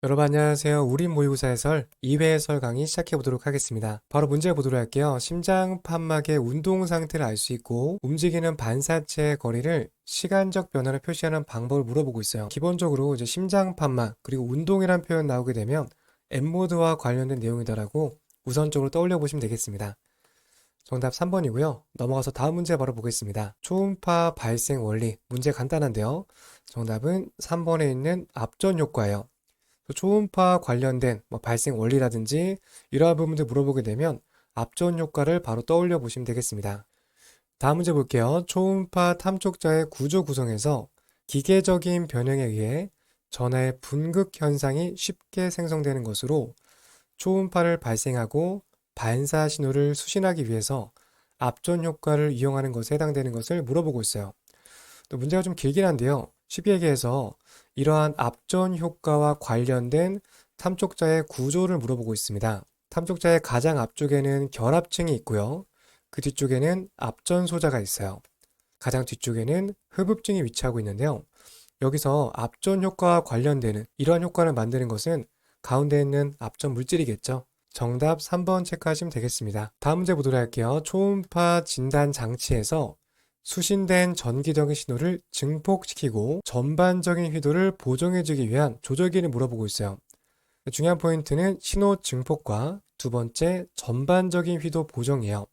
여러분 안녕하세요. 우리 모의고사 해설 2회 해설 강의 시작해 보도록 하겠습니다. 바로 문제 보도록 할게요. 심장 판막의 운동 상태를 알 수 있고 움직이는 반사체의 거리를 시간적 변화로 표시하는 방법을 물어보고 있어요. 기본적으로 이제 심장 판막 그리고 운동이란 표현 나오게 되면 M모드와 관련된 내용이다라고 우선적으로 떠올려 보시면 되겠습니다. 정답 3번이고요. 넘어가서 다음 문제 바로 보겠습니다. 초음파 발생 원리. 문제 간단한데요. 정답은 3번에 있는 앞전 효과예요. 초음파 관련된 발생 원리라든지 이러한 부분들 물어보게 되면 앞전 효과를 바로 떠올려 보시면 되겠습니다. 다음 문제 볼게요. 초음파 탐촉자의 구조 구성에서 기계적인 변형에 의해 전하의 분극 현상이 쉽게 생성되는 것으로 초음파를 발생하고 반사 신호를 수신하기 위해서 앞전 효과를 이용하는 것에 해당되는 것을 물어보고 있어요. 또 문제가 좀 길긴 한데요. 쉽게 얘기해서 이러한 앞전 효과와 관련된 탐촉자의 구조를 물어보고 있습니다. 탐촉자의 가장 앞쪽에는 결합층이 있고요. 그 뒤쪽에는 앞전 소자가 있어요. 가장 뒤쪽에는 흡입증이 위치하고 있는데요. 여기서 앞전 효과와 관련되는 이러한 효과를 만드는 것은 가운데 있는 앞전 물질이겠죠. 정답 3번 체크하시면 되겠습니다. 다음 문제 보도록 할게요. 초음파 진단 장치에서 수신된 전기적인 신호를 증폭시키고 전반적인 휘도를 보정해주기 위한 조절기를 물어보고 있어요. 중요한 포인트는 신호 증폭과 두 번째 전반적인 휘도 보정이에요.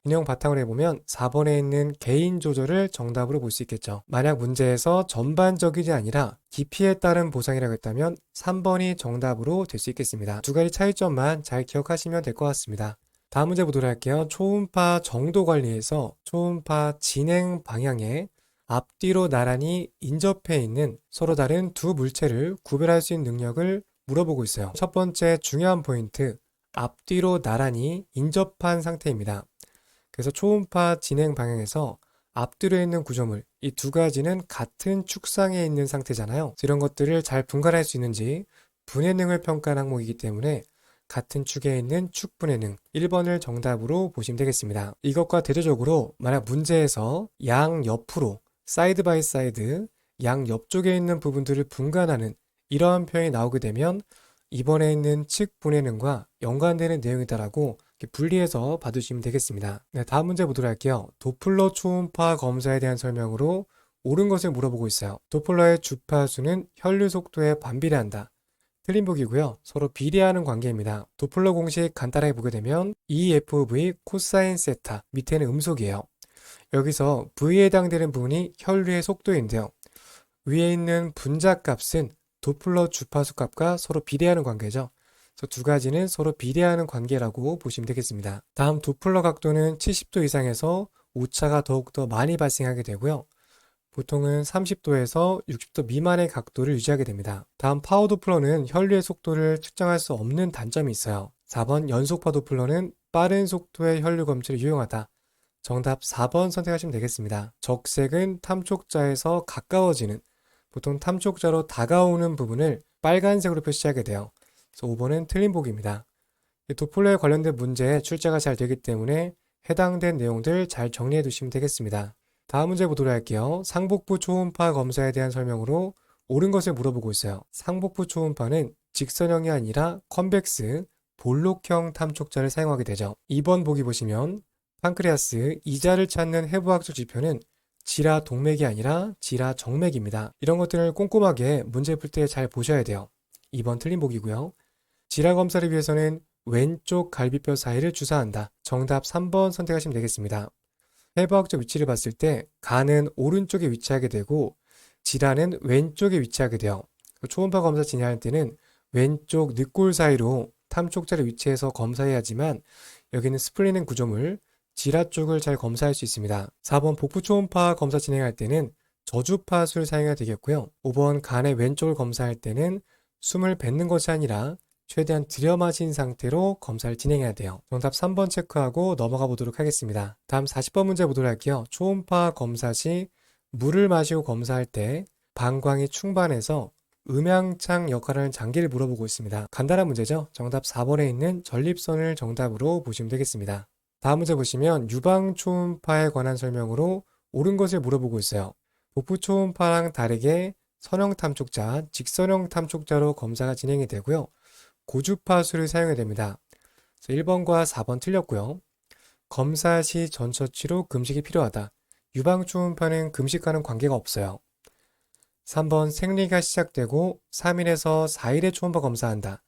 이 내용 바탕으로 해보면 4번에 있는 개인 조절을 정답으로 볼 수 있겠죠. 만약 문제에서 전반적이지 아니라 깊이에 따른 보상이라고 했다면 3번이 정답으로 될 수 있겠습니다. 두 가지 차이점만 잘 기억하시면 될 것 같습니다. 다음 문제 보도록 할게요. 초음파 정도 관리에서 초음파 진행 방향에 앞뒤로 나란히 인접해 있는 서로 다른 두 물체를 구별할 수 있는 능력을 물어보고 있어요. 첫 번째 중요한 포인트, 앞뒤로 나란히 인접한 상태입니다. 그래서 초음파 진행 방향에서 앞뒤로 있는 구조물, 이 두 가지는 같은 축상에 있는 상태잖아요. 이런 것들을 잘 분간할 수 있는지 분해능을 평가하는 항목이기 때문에 같은 축에 있는 축분해능 1번을 정답으로 보시면 되겠습니다. 이것과 대조적으로 만약 문제에서 양 옆으로 사이드 바이 사이드 양 옆쪽에 있는 부분들을 분간하는 이러한 표현이 나오게 되면 이번에 있는 측 분해능과 연관되는 내용이다라고 분리해서 봐두시면 되겠습니다. 네, 다음 문제 보도록 할게요. 도플러 초음파 검사에 대한 설명으로 옳은 것을 물어보고 있어요. 도플러의 주파수는 혈류 속도에 반비례한다. 틀린 보기고요. 서로 비례하는 관계입니다. 도플러 공식 간단하게 보게 되면 EFV 코사인 세타, 밑에는 음속이에요. 여기서 V에 해당되는 부분이 혈류의 속도인데요. 위에 있는 분자 값은 도플러 주파수 값과 서로 비례하는 관계죠. 그래서 두 가지는 서로 비례하는 관계라고 보시면 되겠습니다. 다음 도플러 각도는 70도 이상에서 오차가 더욱더 많이 발생하게 되고요. 보통은 30도에서 60도 미만의 각도를 유지하게 됩니다. 다음 파워 도플러는 혈류의 속도를 측정할 수 없는 단점이 있어요. 4번 연속파 도플러는 빠른 속도의 혈류 검출에 유용하다. 정답 4번 선택하시면 되겠습니다. 적색은 탐촉자에서 가까워지는, 보통 탐촉자로 다가오는 부분을 빨간색으로 표시하게 돼요. 그래서 5번은 틀린 보기입니다. 도플러에 관련된 문제에 출제가 잘 되기 때문에 해당된 내용들 잘 정리해 두시면 되겠습니다. 다음 문제 보도록 할게요. 상복부 초음파 검사에 대한 설명으로 옳은 것을 물어보고 있어요. 상복부 초음파는 직선형이 아니라 컨벡스, 볼록형 탐촉자를 사용하게 되죠. 2번 보기 보시면 판크레아스 이자를 찾는 해부학적 지표는 지라 동맥이 아니라 지라 정맥입니다. 이런 것들을 꼼꼼하게 문제 풀 때 잘 보셔야 돼요. 2번 틀린 보기고요. 지라 검사를 위해서는 왼쪽 갈비뼈 사이를 주사한다. 정답 3번 선택하시면 되겠습니다. 해부학적 위치를 봤을 때 간은 오른쪽에 위치하게 되고 지라는 왼쪽에 위치하게 돼요. 초음파 검사 진행할 때는 왼쪽 늑골 사이로 탐촉자를 위치해서 검사해야 하지만 여기는 스플리는 구조물, 지라 쪽을 잘 검사할 수 있습니다. 4번 복부 초음파 검사 진행할 때는 저주파수를 사용해야 되겠고요. 5번 간의 왼쪽을 검사할 때는 숨을 뱉는 것이 아니라 최대한 들여 마신 상태로 검사를 진행해야 돼요. 정답 3번 체크하고 넘어가 보도록 하겠습니다. 다음 40번 문제 보도록 할게요. 초음파 검사 시 물을 마시고 검사할 때 방광이 충반해서 음향창 역할을 하는 장기를 물어보고 있습니다. 간단한 문제죠. 정답 4번에 있는 전립선을 정답으로 보시면 되겠습니다. 다음 문제 보시면 유방 초음파에 관한 설명으로 옳은 것을 물어보고 있어요. 복부 초음파랑 다르게 선형 탐촉자, 직선형 탐촉자로 검사가 진행이 되고요. 고주파수를 사용해야 됩니다. 1번과 4번 틀렸고요. 검사 시 전처치로 금식이 필요하다. 유방 초음파는 금식과는 관계가 없어요. 3번 생리가 시작되고 3일에서 4일에 초음파 검사한다.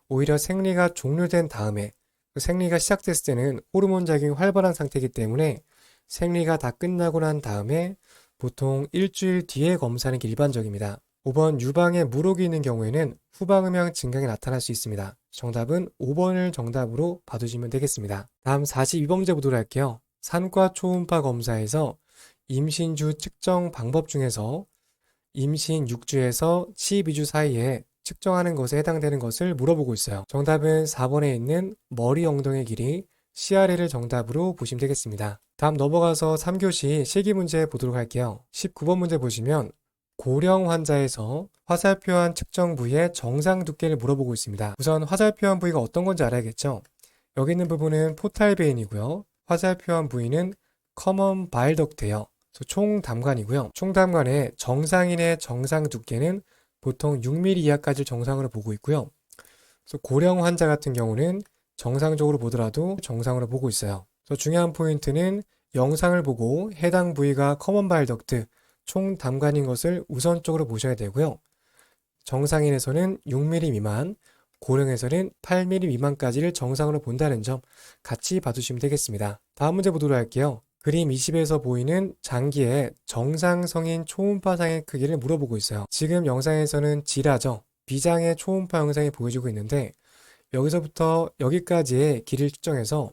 오히려 생리가 종료된 다음에 생리가 시작됐을 때는 호르몬 작용이 활발한 상태이기 때문에 생리가 다 끝나고 난 다음에 보통 일주일 뒤에 검사하는 게 일반적입니다. 5번 유방에 물혹이 있는 경우에는 후방음향 증강이 나타날 수 있습니다. 정답은 5번을 정답으로 봐두시면 되겠습니다. 다음 42번 문제 보도록 할게요. 산과 초음파 검사에서 임신주 측정 방법 중에서 임신 6주에서 12주 사이에 측정하는 것에 해당되는 것을 물어보고 있어요. 정답은 4번에 있는 머리 엉덩이 길이 CRL을 정답으로 보시면 되겠습니다. 다음 넘어가서 3교시 실기 문제 보도록 할게요. 19번 문제 보시면 고령 환자에서 화살표한 측정 부위의 정상 두께를 물어보고 있습니다. 우선 화살표한 부위가 어떤 건지 알아야겠죠? 여기 있는 부분은 포탈 베인이고요. 화살표한 부위는 커먼 바일 덕트예요. 총담관이고요. 총담관의 정상인의 정상 두께는 보통 6mm 이하까지 정상으로 보고 있고요. 그래서 고령 환자 같은 경우는 정상적으로 보더라도 정상으로 보고 있어요. 그래서 중요한 포인트는 영상을 보고 해당 부위가 커먼 바일 덕트, 총담관인 것을 우선적으로 보셔야 되고요. 정상인에서는 6mm 미만, 고령에서는 8mm 미만까지를 정상으로 본다는 점 같이 봐두시면 되겠습니다. 다음 문제 보도록 할게요. 그림 20에서 보이는 장기의 정상성인 초음파상의 크기를 물어보고 있어요. 지금 영상에서는 지라죠. 비장의 초음파 영상이 보여지고 있는데 여기서부터 여기까지의 길이를 측정해서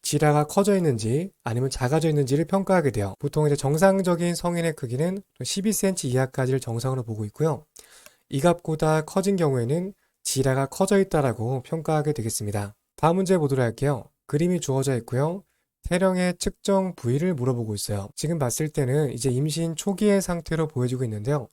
지라가 커져 있는지 아니면 작아져 있는지를 평가하게 돼요. 보통 이제 정상적인 성인의 크기는 12cm 이하까지를 정상으로 보고 있고요. 이 값보다 커진 경우에는 지라가 커져 있다라고 평가하게 되겠습니다. 다음 문제 보도록 할게요. 그림이 주어져 있고요. 태령의 측정 부위를 물어보고 있어요. 지금 봤을 때는 이제 임신 초기의 상태로 보여지고 있는데요.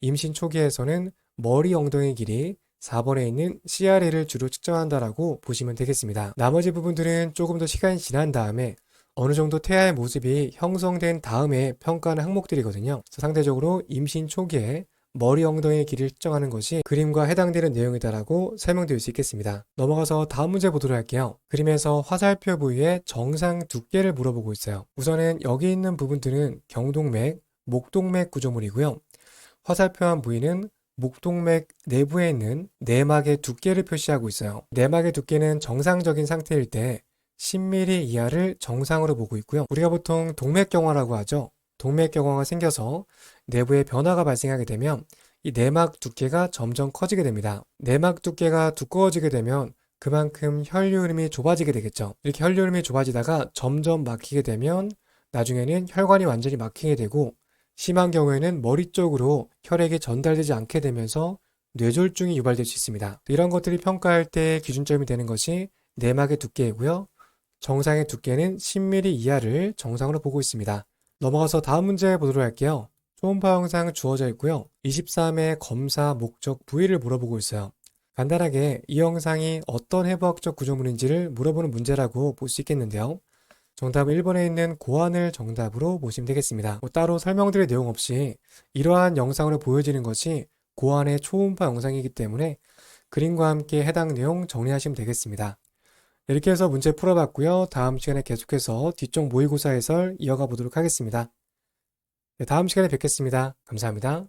임신 초기에서는 머리 엉덩이 길이 4번에 있는 CRL을 주로 측정한다라고 보시면 되겠습니다. 나머지 부분들은 조금 더 시간이 지난 다음에 어느 정도 태아의 모습이 형성된 다음에 평가하는 항목들이거든요. 상대적으로 임신 초기에 머리 엉덩이 길이를 측정하는 것이 그림과 해당되는 내용이다라고 설명드릴 수 있겠습니다. 넘어가서 다음 문제 보도록 할게요. 그림에서 화살표 부위의 정상 두께를 물어보고 있어요. 우선은 여기 있는 부분들은 경동맥, 목동맥 구조물이고요. 화살표한 부위는 목동맥 내부에 있는 내막의 두께를 표시하고 있어요. 내막의 두께는 정상적인 상태일 때 10mm 이하를 정상으로 보고 있고요. 우리가 보통 동맥경화라고 하죠. 동맥경화가 생겨서 내부에 변화가 발생하게 되면 이 내막 두께가 점점 커지게 됩니다. 내막 두께가 두꺼워지게 되면 그만큼 혈류 흐름이 좁아지게 되겠죠. 이렇게 혈류 흐름이 좁아지다가 점점 막히게 되면 나중에는 혈관이 완전히 막히게 되고 심한 경우에는 머리 쪽으로 혈액이 전달되지 않게 되면서 뇌졸중이 유발될 수 있습니다. 이런 것들이 평가할 때 기준점이 되는 것이 내막의 두께이고요. 정상의 두께는 10mm 이하를 정상으로 보고 있습니다. 넘어가서 다음 문제 보도록 할게요. 초음파 영상 주어져 있고요. 23회 검사 목적 부위를 물어보고 있어요. 간단하게 이 영상이 어떤 해부학적 구조물인지를 물어보는 문제라고 볼 수 있겠는데요. 정답은 1번에 있는 고환을 정답으로 보시면 되겠습니다. 따로 설명드릴 내용 없이 이러한 영상으로 보여지는 것이 고환의 초음파 영상이기 때문에 그림과 함께 해당 내용 정리하시면 되겠습니다. 이렇게 해서 문제 풀어봤고요. 다음 시간에 계속해서 뒤쪽 모의고사 해설 이어가 보도록 하겠습니다. 네, 다음 시간에 뵙겠습니다. 감사합니다.